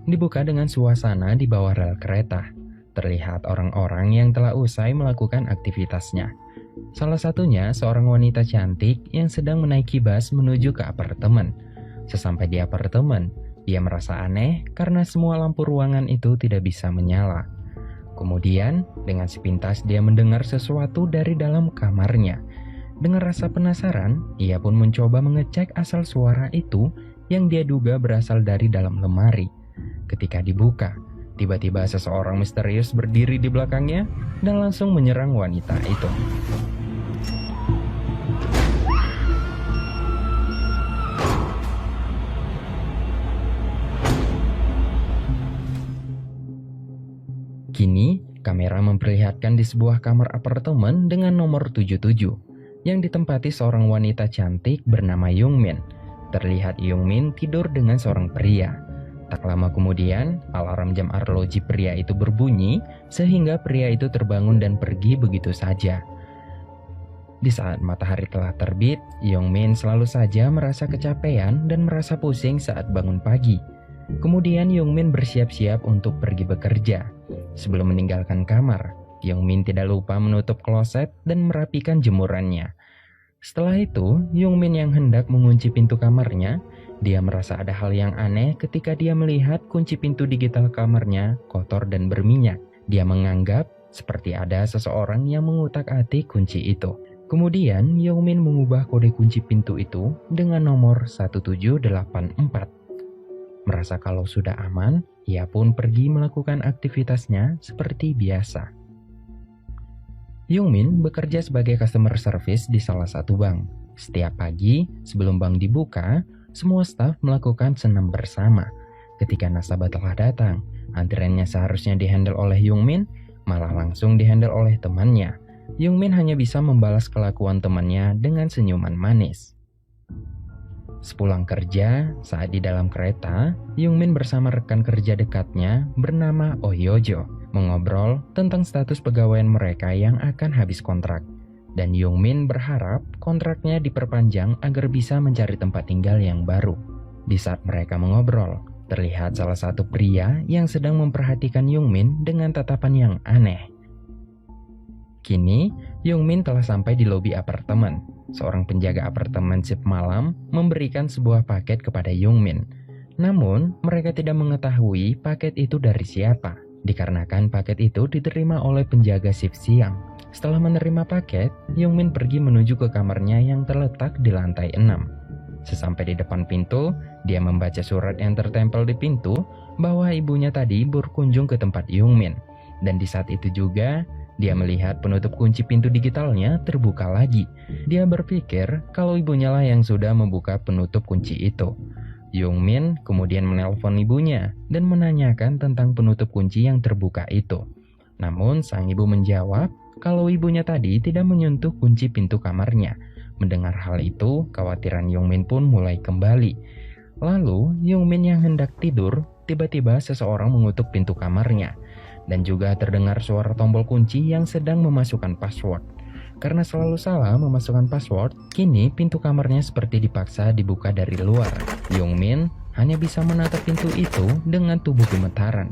dibuka dengan suasana di bawah rel kereta. Terlihat orang-orang yang telah usai melakukan aktivitasnya. Salah satunya seorang wanita cantik yang sedang menaiki bus menuju ke apartemen. Sesampai di apartemen, ia merasa aneh karena semua lampu ruangan itu tidak bisa menyala. Kemudian, dengan sepintas dia mendengar sesuatu dari dalam kamarnya. Dengan rasa penasaran, ia pun mencoba mengecek asal suara itu yang dia duga berasal dari dalam lemari. Ketika dibuka, tiba-tiba seseorang misterius berdiri di belakangnya dan langsung menyerang wanita itu. Kini, kamera memperlihatkan di sebuah kamar apartemen dengan nomor 77 yang ditempati seorang wanita cantik bernama Youngmin. Terlihat Youngmin tidur dengan seorang pria. Tak lama kemudian, alarm jam arloji pria itu berbunyi sehingga pria itu terbangun dan pergi begitu saja. Di saat matahari telah terbit, Youngmin selalu saja merasa kecapean dan merasa pusing saat bangun pagi. Kemudian Youngmin bersiap-siap untuk pergi bekerja. Sebelum meninggalkan kamar, Youngmin tidak lupa menutup kloset dan merapikan jemurannya. Setelah itu, Youngmin yang hendak mengunci pintu kamarnya, dia merasa ada hal yang aneh ketika dia melihat kunci pintu digital kamarnya kotor dan berminyak. Dia menganggap seperti ada seseorang yang mengutak-atik kunci itu. Kemudian, Youngmin mengubah kode kunci pintu itu dengan nomor 1784. Merasa kalau sudah aman, ia pun pergi melakukan aktivitasnya seperti biasa. Youngmin bekerja sebagai customer service di salah satu bank. Setiap pagi, sebelum bank dibuka, semua staf melakukan senam bersama. Ketika nasabah telah datang, antriannya seharusnya dihandle oleh Youngmin, malah langsung dihandle oleh temannya. Youngmin hanya bisa membalas kelakuan temannya dengan senyuman manis. Sepulang kerja, saat di dalam kereta, Youngmin bersama rekan kerja dekatnya bernama Oh Hyojo mengobrol tentang status pegawaian mereka yang akan habis kontrak. Dan Youngmin berharap kontraknya diperpanjang agar bisa mencari tempat tinggal yang baru. Di saat mereka mengobrol, terlihat salah satu pria yang sedang memperhatikan Youngmin dengan tatapan yang aneh. Kini, Youngmin telah sampai di lobi apartemen. Seorang penjaga apartemen shift malam memberikan sebuah paket kepada Youngmin. Namun, mereka tidak mengetahui paket itu dari siapa, dikarenakan paket itu diterima oleh penjaga shift siang. Setelah menerima paket, Youngmin pergi menuju ke kamarnya yang terletak di lantai 6. Sesampai di depan pintu, dia membaca surat yang tertempel di pintu bahwa ibunya tadi berkunjung ke tempat Youngmin. Dan di saat itu juga, dia melihat penutup kunci pintu digitalnya terbuka lagi. Dia berpikir kalau ibunya lah yang sudah membuka penutup kunci itu. Youngmin kemudian menelpon ibunya dan menanyakan tentang penutup kunci yang terbuka itu. Namun sang ibu menjawab kalau ibunya tadi tidak menyentuh kunci pintu kamarnya. Mendengar hal itu, kekhawatiran Youngmin pun mulai kembali. Lalu Youngmin yang hendak tidur, tiba-tiba seseorang mengutuk pintu kamarnya. Dan juga terdengar suara tombol kunci yang sedang memasukkan password. Karena selalu salah memasukkan password, kini pintu kamarnya seperti dipaksa dibuka dari luar. Youngmin hanya bisa menatap pintu itu dengan tubuh gemetaran.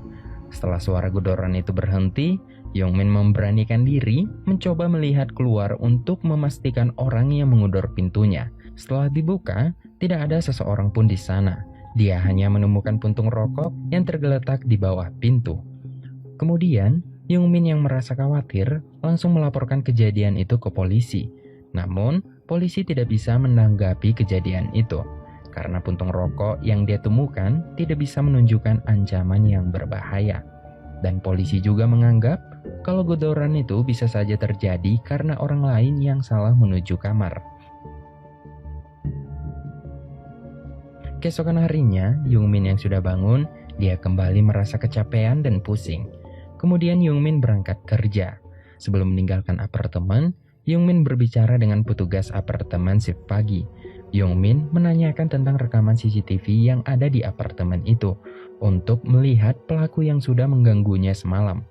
Setelah suara gedoran itu berhenti, Youngmin memberanikan diri mencoba melihat keluar untuk memastikan orang yang mengedor pintunya. Setelah dibuka, tidak ada seseorang pun di sana. Dia hanya menemukan puntung rokok yang tergeletak di bawah pintu. Kemudian, Youngmin yang merasa khawatir langsung melaporkan kejadian itu ke polisi. Namun, polisi tidak bisa menanggapi kejadian itu karena puntung rokok yang dia temukan tidak bisa menunjukkan ancaman yang berbahaya. Dan polisi juga menganggap kalau gedoran itu bisa saja terjadi karena orang lain yang salah menuju kamar. Keesokan harinya, Youngmin yang sudah bangun, dia kembali merasa kecapean dan pusing. Kemudian Youngmin berangkat kerja. Sebelum meninggalkan apartemen, Youngmin berbicara dengan petugas apartemen shift pagi. Youngmin menanyakan tentang rekaman CCTV yang ada di apartemen itu untuk melihat pelaku yang sudah mengganggunya semalam.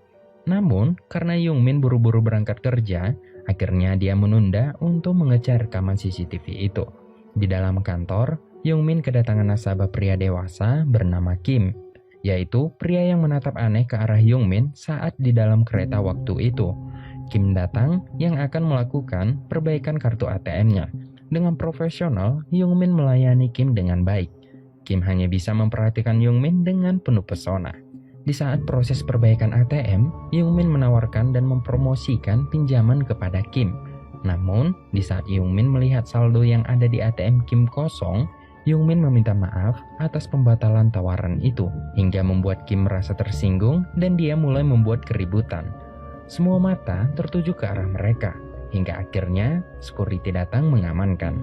Namun, karena Youngmin buru-buru berangkat kerja, akhirnya dia menunda untuk mengecek rekaman CCTV itu. Di dalam kantor, Youngmin kedatangan nasabah pria dewasa bernama Kim. yaitu pria yang menatap aneh ke arah Youngmin saat di dalam kereta waktu itu. Kim datang yang akan melakukan perbaikan kartu ATM-nya. Dengan profesional, Youngmin melayani Kim dengan baik. Kim hanya bisa memperhatikan Youngmin dengan penuh pesona. Di saat proses perbaikan ATM, Youngmin menawarkan dan mempromosikan pinjaman kepada Kim. Namun, di saat Youngmin melihat saldo yang ada di ATM Kim kosong, Youngmin meminta maaf atas pembatalan tawaran itu, hingga membuat Kim merasa tersinggung dan dia mulai membuat keributan. Semua mata tertuju ke arah mereka, hingga akhirnya security datang mengamankan.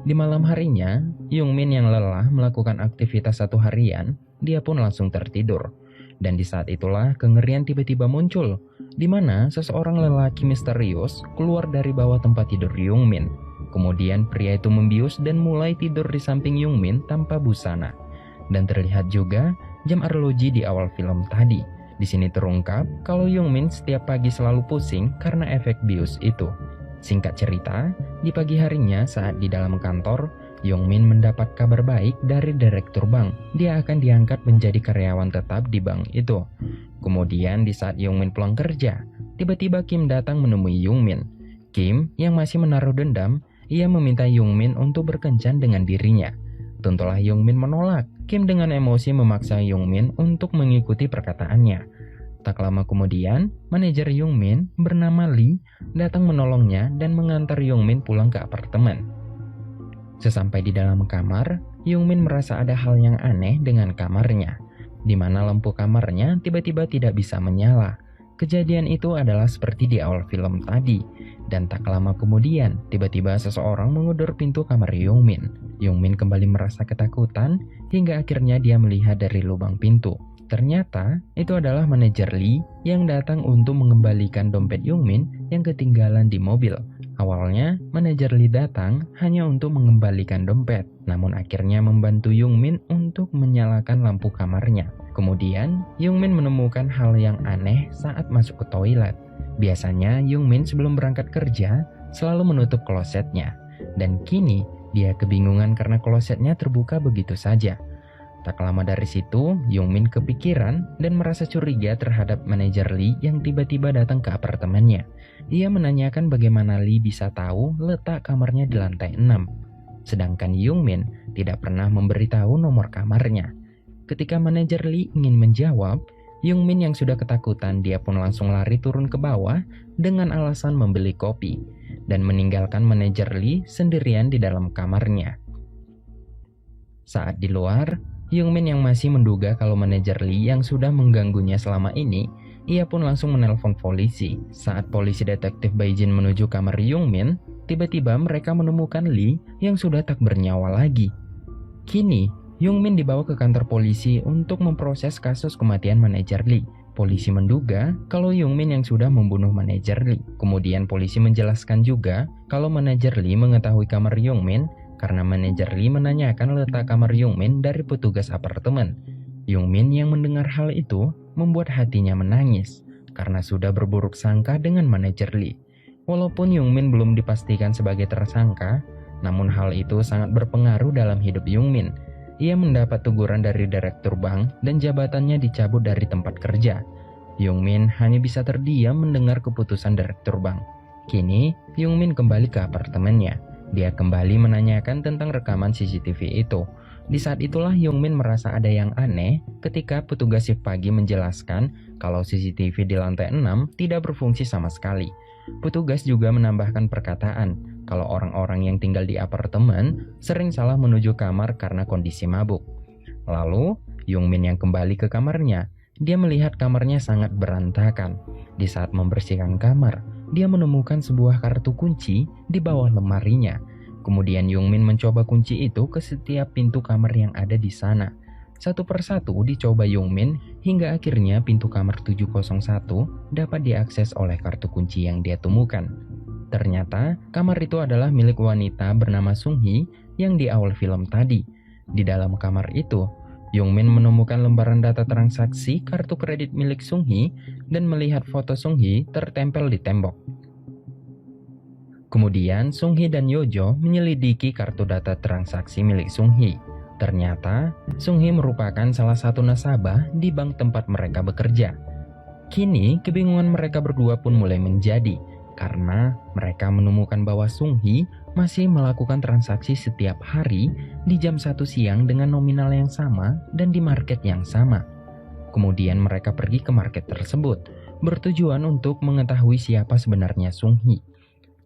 Di malam harinya, Youngmin yang lelah melakukan aktivitas satu harian, dia pun langsung tertidur. Dan di saat itulah kengerian tiba-tiba muncul, di mana seseorang lelaki misterius keluar dari bawah tempat tidur Youngmin. Kemudian pria itu membius dan mulai tidur di samping Youngmin tanpa busana. Dan terlihat juga jam arloji di awal film tadi. Di sini terungkap kalau Youngmin setiap pagi selalu pusing karena efek bius itu. Singkat cerita, di pagi harinya saat di dalam kantor, Youngmin mendapat kabar baik dari direktur bank. Dia akan diangkat menjadi karyawan tetap di bank itu. Kemudian di saat Youngmin pulang kerja, tiba-tiba Kim datang menemui Youngmin. Kim yang masih menaruh dendam, ia meminta Youngmin untuk berkencan dengan dirinya. Tentulah Youngmin menolak. Kim dengan emosi memaksa Youngmin untuk mengikuti perkataannya. Tak lama kemudian, manajer Youngmin bernama Lee datang menolongnya dan mengantar Youngmin pulang ke apartemen. Sesampai di dalam kamar, Youngmin merasa ada hal yang aneh dengan kamarnya, di mana lampu kamarnya tiba-tiba tidak bisa menyala. Kejadian itu adalah seperti di awal film tadi, dan tak lama kemudian tiba-tiba seseorang menggedor pintu kamar Youngmin. Youngmin kembali merasa ketakutan hingga akhirnya dia melihat dari lubang pintu. Ternyata itu adalah manajer Lee yang datang untuk mengembalikan dompet Youngmin yang ketinggalan di mobil. Awalnya, manajer Lee datang hanya untuk mengembalikan dompet, namun akhirnya membantu Youngmin untuk menyalakan lampu kamarnya. Kemudian, Youngmin menemukan hal yang aneh saat masuk ke toilet. Biasanya, Youngmin sebelum berangkat kerja selalu menutup klosetnya, dan kini dia kebingungan karena klosetnya terbuka begitu saja. Tak lama dari situ, Youngmin kepikiran dan merasa curiga terhadap manajer Lee yang tiba-tiba datang ke apartemennya. Ia menanyakan bagaimana Lee bisa tahu letak kamarnya di lantai 6. Sedangkan Youngmin tidak pernah memberitahu nomor kamarnya. Ketika manajer Lee ingin menjawab, Youngmin yang sudah ketakutan dia pun langsung lari turun ke bawah dengan alasan membeli kopi dan meninggalkan manajer Lee sendirian di dalam kamarnya. Saat di luar, Youngmin yang masih menduga kalau manajer Lee yang sudah mengganggunya selama ini, ia pun langsung menelpon polisi. Saat polisi detektif Baijin menuju kamar Youngmin, tiba-tiba mereka menemukan Lee yang sudah tak bernyawa lagi. Kini, Youngmin dibawa ke kantor polisi untuk memproses kasus kematian manajer Lee. Polisi menduga kalau Youngmin yang sudah membunuh manajer Lee. Kemudian polisi menjelaskan juga kalau manajer Lee mengetahui kamar Youngmin karena manajer Lee menanyakan letak kamar Youngmin dari petugas apartemen. Youngmin yang mendengar hal itu membuat hatinya menangis karena sudah berburuk sangka dengan manajer Lee. Walaupun Youngmin belum dipastikan sebagai tersangka, namun hal itu sangat berpengaruh dalam hidup Youngmin. Ia mendapat teguran dari direktur bank dan jabatannya dicabut dari tempat kerja. Youngmin hanya bisa terdiam mendengar keputusan direktur bank. Kini, Youngmin kembali ke apartemennya. Dia kembali menanyakan tentang rekaman CCTV itu. Di saat itulah Youngmin merasa ada yang aneh ketika petugas shift pagi menjelaskan kalau CCTV di lantai 6 tidak berfungsi sama sekali. Petugas juga menambahkan perkataan kalau orang-orang yang tinggal di apartemen sering salah menuju kamar karena kondisi mabuk. Lalu, Youngmin yang kembali ke kamarnya, dia melihat kamarnya sangat berantakan. Di saat membersihkan kamar, dia menemukan sebuah kartu kunci di bawah lemarinya. Kemudian Youngmin mencoba kunci itu ke setiap pintu kamar yang ada di sana. Satu persatu dicoba Youngmin hingga akhirnya pintu kamar 701 dapat diakses oleh kartu kunci yang dia temukan. Ternyata kamar itu adalah milik wanita bernama Sung Hee yang di awal film tadi. Di dalam kamar itu, Youngmin menemukan lembaran data transaksi kartu kredit milik Sung Hee dan melihat foto Sung Hee tertempel di tembok. Kemudian Sung Hee dan Yojo menyelidiki kartu data transaksi milik Sung Hee. Ternyata, Sung Hee merupakan salah satu nasabah di bank tempat mereka bekerja. Kini, kebingungan mereka berdua pun mulai menjadi, karena mereka menemukan bahwa Sung Hee masih melakukan transaksi setiap hari di jam 1 siang dengan nominal yang sama dan di market yang sama. Kemudian mereka pergi ke market tersebut, bertujuan untuk mengetahui siapa sebenarnya Sung Hee.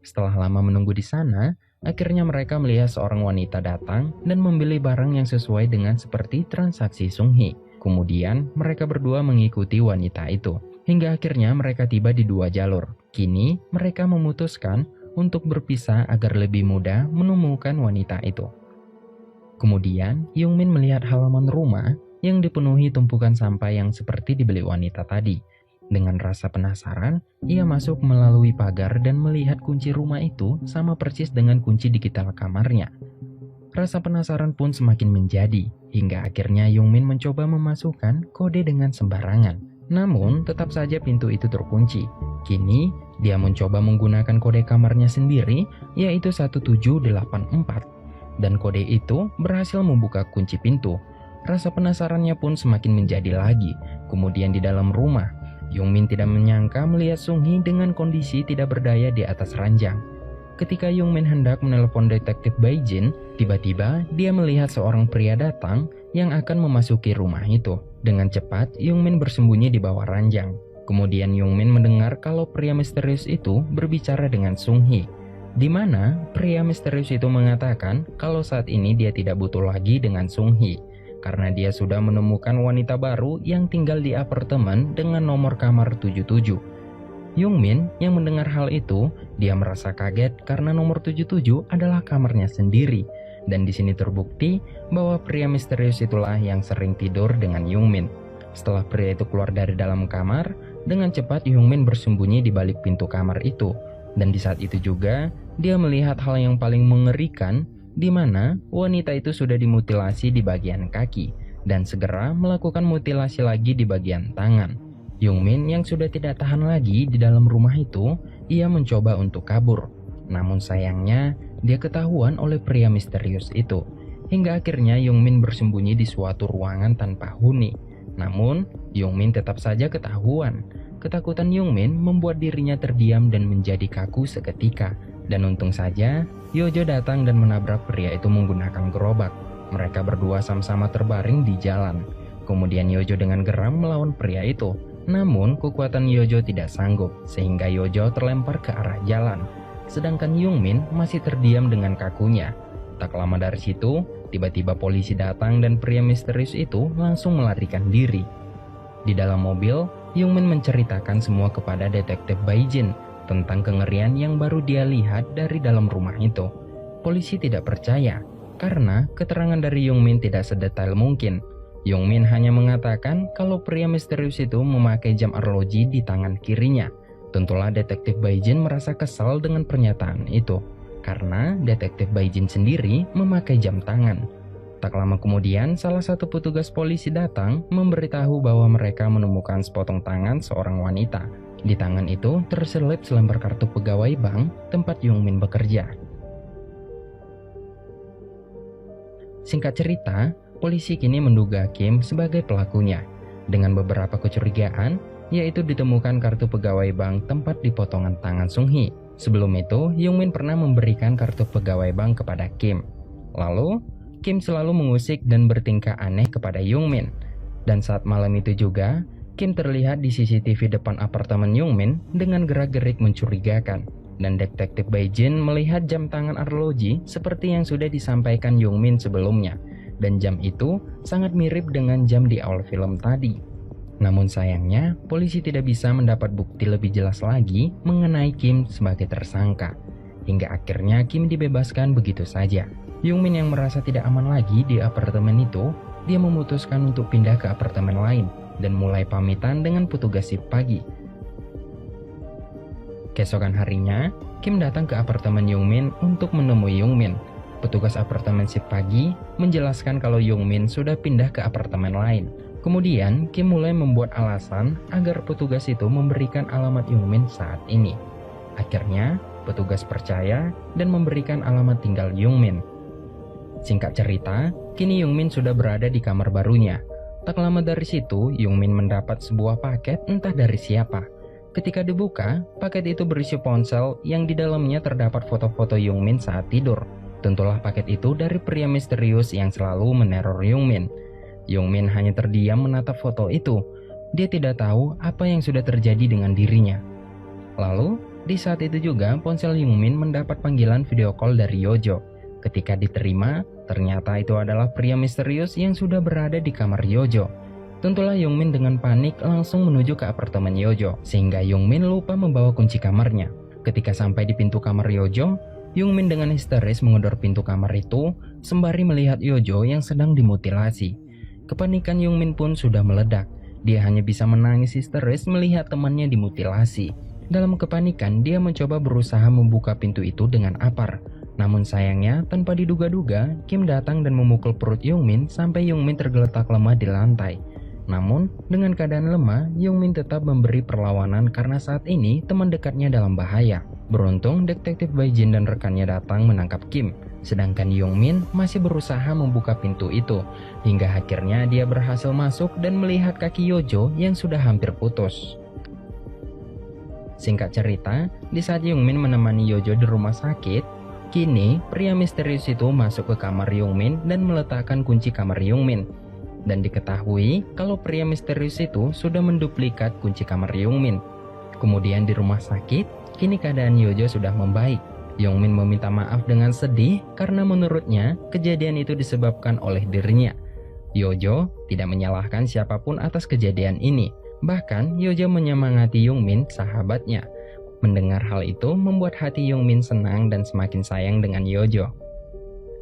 Setelah lama menunggu di sana, akhirnya mereka melihat seorang wanita datang dan membeli barang yang sesuai dengan seperti transaksi Sung Hee. Kemudian mereka berdua mengikuti wanita itu, hingga akhirnya mereka tiba di dua jalur. Kini mereka memutuskan untuk berpisah agar lebih mudah menemukan wanita itu. Kemudian Young-min melihat halaman rumah yang dipenuhi tumpukan sampah yang seperti dibeli wanita tadi. Dengan rasa penasaran, ia masuk melalui pagar dan melihat kunci rumah itu sama persis dengan kunci digital kamarnya. Rasa penasaran pun semakin menjadi, hingga akhirnya Young-min mencoba memasukkan kode dengan sembarangan. Namun, tetap saja pintu itu terkunci. Kini, dia mencoba menggunakan kode kamarnya sendiri, yaitu 1784. Dan kode itu berhasil membuka kunci pintu. Rasa penasarannya pun semakin menjadi lagi. Kemudian di dalam rumah, Young-min tidak menyangka melihat Sung Hee dengan kondisi tidak berdaya di atas ranjang. Ketika Young-min hendak menelpon detektif Bae-jin, tiba-tiba dia melihat seorang pria datang yang akan memasuki rumah itu. Dengan cepat, Young-min bersembunyi di bawah ranjang. Kemudian Young-min mendengar kalau pria misterius itu berbicara dengan Sung Hee, di mana pria misterius itu mengatakan kalau saat ini dia tidak butuh lagi dengan Sung Hee, karena dia sudah menemukan wanita baru yang tinggal di apartemen dengan nomor kamar 77. Young-min yang mendengar hal itu, dia merasa kaget karena nomor 77 adalah kamarnya sendiri. Dan di sini terbukti bahwa pria misterius itulah yang sering tidur dengan Young-min. Setelah pria itu keluar dari dalam kamar, dengan cepat Young-min bersembunyi di balik pintu kamar itu. Dan di saat itu juga, dia melihat hal yang paling mengerikan, di mana wanita itu sudah dimutilasi di bagian kaki, dan segera melakukan mutilasi lagi di bagian tangan. Young-min yang sudah tidak tahan lagi di dalam rumah itu, ia mencoba untuk kabur. Namun sayangnya, dia ketahuan oleh pria misterius itu. Hingga akhirnya Young-min bersembunyi di suatu ruangan tanpa huni. Namun, Young-min tetap saja ketahuan. Ketakutan Young-min membuat dirinya terdiam dan menjadi kaku seketika. Dan untung saja, Yeojo datang dan menabrak pria itu menggunakan gerobak. Mereka berdua sama-sama terbaring di jalan. Kemudian Yeojo dengan geram melawan pria itu. Namun, kekuatan Yeojo tidak sanggup, sehingga Yeojo terlempar ke arah jalan. Sedangkan Young-min masih terdiam dengan kakunya. Tak lama dari situ, tiba-tiba polisi datang dan pria misterius itu langsung melarikan diri. Di dalam mobil, Young-min menceritakan semua kepada detektif Bae-jin tentang kengerian yang baru dia lihat dari dalam rumah itu. Polisi tidak percaya, karena keterangan dari Young-min tidak sedetail mungkin. Young-min hanya mengatakan kalau pria misterius itu memakai jam arloji di tangan kirinya. Tentulah detektif Bae-jin merasa kesal dengan pernyataan itu, karena detektif Bae-jin sendiri memakai jam tangan. Tak lama kemudian, salah satu petugas polisi datang memberitahu bahwa mereka menemukan sepotong tangan seorang wanita. Di tangan itu terselip selembar kartu pegawai bank tempat Young-min bekerja. Singkat cerita, polisi kini menduga Kim sebagai pelakunya. Dengan beberapa kecurigaan, yaitu ditemukan kartu pegawai bank tempat di potongan tangan Sung Hee. Sebelum itu, Young-min pernah memberikan kartu pegawai bank kepada Kim. Lalu, Kim selalu mengusik dan bertingkah aneh kepada Young-min. Dan saat malam itu juga, Kim terlihat di CCTV depan apartemen Young-min dengan gerak-gerik mencurigakan. Dan detektif Bae-jin melihat jam tangan arloji seperti yang sudah disampaikan Young-min sebelumnya. Dan jam itu sangat mirip dengan jam di awal film tadi. Namun sayangnya, polisi tidak bisa mendapat bukti lebih jelas lagi mengenai Kim sebagai tersangka. Hingga akhirnya Kim dibebaskan begitu saja. Young-min yang merasa tidak aman lagi di apartemen itu, dia memutuskan untuk pindah ke apartemen lain dan mulai pamitan dengan petugas shift pagi. Keesokan harinya, Kim datang ke apartemen Young-min untuk menemui Young-min. Petugas apartemen shift pagi menjelaskan kalau Young-min sudah pindah ke apartemen lain. Kemudian, Kim mulai membuat alasan agar petugas itu memberikan alamat Young-min saat ini. Akhirnya, petugas percaya dan memberikan alamat tinggal Young-min. Singkat cerita, kini Youngmin sudah berada di kamar barunya. Tak lama dari situ, Youngmin mendapat sebuah paket entah dari siapa. Ketika dibuka, paket itu berisi ponsel yang di dalamnya terdapat foto-foto Youngmin saat tidur. Tentulah paket itu dari pria misterius yang selalu meneror Youngmin. Youngmin hanya terdiam menatap foto itu. Dia tidak tahu apa yang sudah terjadi dengan dirinya. Lalu, di saat itu juga ponsel Youngmin mendapat panggilan video call dari Yojo. Ketika diterima, ternyata itu adalah pria misterius yang sudah berada di kamar Yojo. Tentulah Youngmin dengan panik langsung menuju ke apartemen Yojo, sehingga Youngmin lupa membawa kunci kamarnya. Ketika sampai di pintu kamar Yojo, Youngmin dengan histeris menggedor pintu kamar itu, sembari melihat Yojo yang sedang dimutilasi. Kepanikan Youngmin pun sudah meledak. Dia hanya bisa menangis histeris melihat temannya dimutilasi. Dalam kepanikan, dia mencoba berusaha membuka pintu itu dengan apar. Namun sayangnya, tanpa diduga-duga, Kim datang dan memukul perut Youngmin sampai Youngmin tergeletak lemah di lantai. Namun, dengan keadaan lemah, Youngmin tetap memberi perlawanan karena saat ini teman dekatnya dalam bahaya. Beruntung, detektif Baijin dan rekannya datang menangkap Kim, sedangkan Youngmin masih berusaha membuka pintu itu, hingga akhirnya dia berhasil masuk dan melihat kaki Yojo yang sudah hampir putus. Singkat cerita, di saat Youngmin menemani Yojo di rumah sakit, kini, pria misterius itu masuk ke kamar Youngmin dan meletakkan kunci kamar Youngmin. Dan diketahui kalau pria misterius itu sudah menduplikat kunci kamar Youngmin. Kemudian di rumah sakit, kini keadaan Yojo sudah membaik. Youngmin meminta maaf dengan sedih karena menurutnya kejadian itu disebabkan oleh dirinya. Yojo tidak menyalahkan siapapun atas kejadian ini. Bahkan Yojo menyemangati Youngmin, sahabatnya. Mendengar hal itu membuat hati Youngmin senang dan semakin sayang dengan Yojo.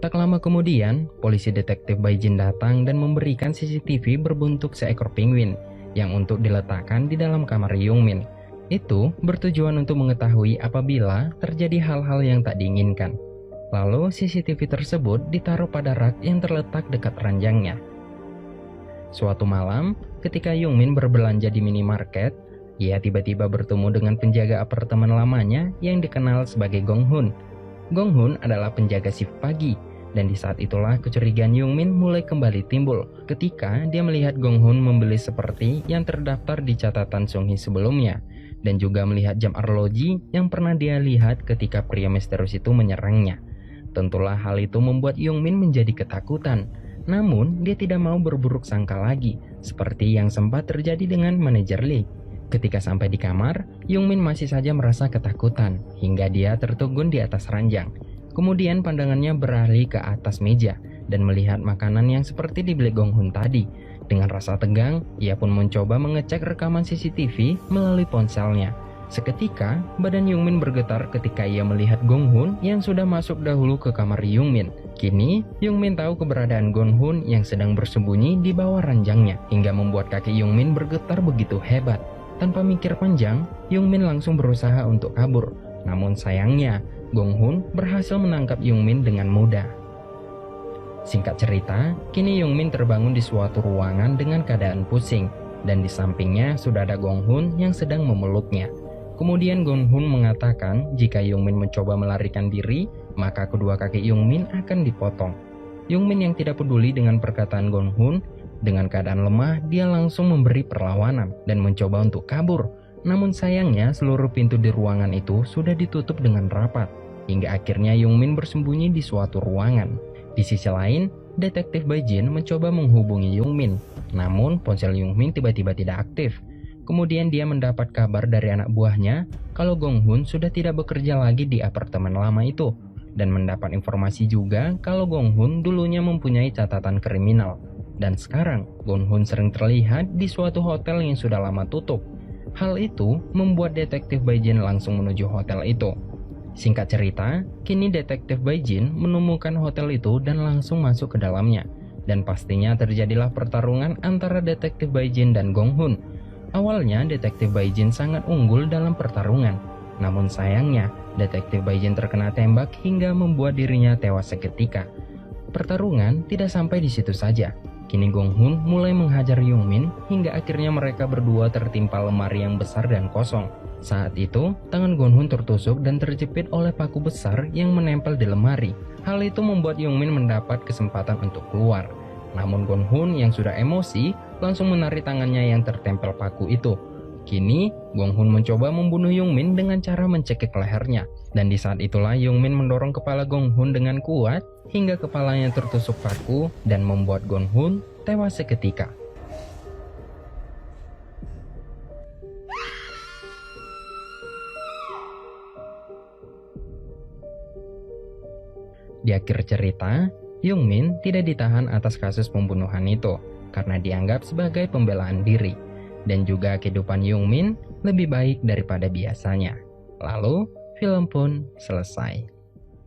Tak lama kemudian, polisi detektif Baijin datang dan memberikan CCTV berbentuk seekor penguin yang untuk diletakkan di dalam kamar Youngmin. Itu bertujuan untuk mengetahui apabila terjadi hal-hal yang tak diinginkan. Lalu CCTV tersebut ditaruh pada rak yang terletak dekat ranjangnya. Suatu malam, ketika Youngmin berbelanja di minimarket, ia tiba-tiba bertemu dengan penjaga apartemen lamanya yang dikenal sebagai Gong Hun. Gong Hun adalah penjaga shift pagi, dan di saat itulah kecurigaan Youngmin mulai kembali timbul ketika dia melihat Gong Hun membeli seperti yang terdaftar di catatan Sung Hee sebelumnya, dan juga melihat jam arloji yang pernah dia lihat ketika pria misterius itu menyerangnya. Tentulah hal itu membuat Youngmin menjadi ketakutan. Namun, dia tidak mau berburuk sangka lagi, seperti yang sempat terjadi dengan manajer Lee. Ketika sampai di kamar, Youngmin masih saja merasa ketakutan hingga dia tertegun di atas ranjang. Kemudian pandangannya beralih ke atas meja dan melihat makanan yang seperti dibeli Gong Hun tadi. Dengan rasa tegang, ia pun mencoba mengecek rekaman CCTV melalui ponselnya. Seketika, badan Youngmin bergetar ketika ia melihat Gong Hun yang sudah masuk dahulu ke kamar Youngmin. Kini, Youngmin tahu keberadaan Gong Hun yang sedang bersembunyi di bawah ranjangnya, hingga membuat kaki Youngmin bergetar begitu hebat. Tanpa mikir panjang, Youngmin langsung berusaha untuk kabur. Namun sayangnya, Gong Hun berhasil menangkap Youngmin dengan mudah. Singkat cerita, kini Youngmin terbangun di suatu ruangan dengan keadaan pusing, dan di sampingnya sudah ada Gong Hun yang sedang memeluknya. Kemudian Gong Hun mengatakan jika Youngmin mencoba melarikan diri, maka kedua kaki Youngmin akan dipotong. Youngmin yang tidak peduli dengan perkataan Gong Hun, dengan keadaan lemah, dia langsung memberi perlawanan dan mencoba untuk kabur. Namun sayangnya seluruh pintu di ruangan itu sudah ditutup dengan rapat, hingga akhirnya Youngmin bersembunyi di suatu ruangan. Di sisi lain, detektif Baijin mencoba menghubungi Youngmin, namun ponsel Youngmin tiba-tiba tidak aktif. Kemudian dia mendapat kabar dari anak buahnya kalau Gong Hun sudah tidak bekerja lagi di apartemen lama itu, dan mendapat informasi juga kalau Gong Hun dulunya mempunyai catatan kriminal. Dan sekarang, Gong Hun sering terlihat di suatu hotel yang sudah lama tutup. Hal itu membuat detektif Baijin langsung menuju hotel itu. Singkat cerita, kini detektif Baijin menemukan hotel itu dan langsung masuk ke dalamnya. Dan pastinya terjadilah pertarungan antara detektif Baijin dan Gong Hun. Awalnya, detektif Baijin sangat unggul dalam pertarungan. Namun sayangnya, detektif Baijin terkena tembak hingga membuat dirinya tewas seketika. Pertarungan tidak sampai di situ saja. Kini Gong Hun mulai menghajar Youngmin hingga akhirnya mereka berdua tertimpa lemari yang besar dan kosong. Saat itu, tangan Gong Hun tertusuk dan terjepit oleh paku besar yang menempel di lemari. Hal itu membuat Youngmin mendapat kesempatan untuk keluar. Namun Gonghun yang sudah emosi langsung menarik tangannya yang tertempel paku itu. Kini, Gonghun mencoba membunuh Youngmin dengan cara mencekik lehernya. Dan di saat itulah Youngmin mendorong kepala Gonghun dengan kuat hingga kepalanya tertusuk paku dan membuat Gonghun tewas seketika. Di akhir cerita, Youngmin tidak ditahan atas kasus pembunuhan itu karena dianggap sebagai pembelaan diri. Dan juga kehidupan Youngmin lebih baik daripada biasanya. Lalu, film pun selesai.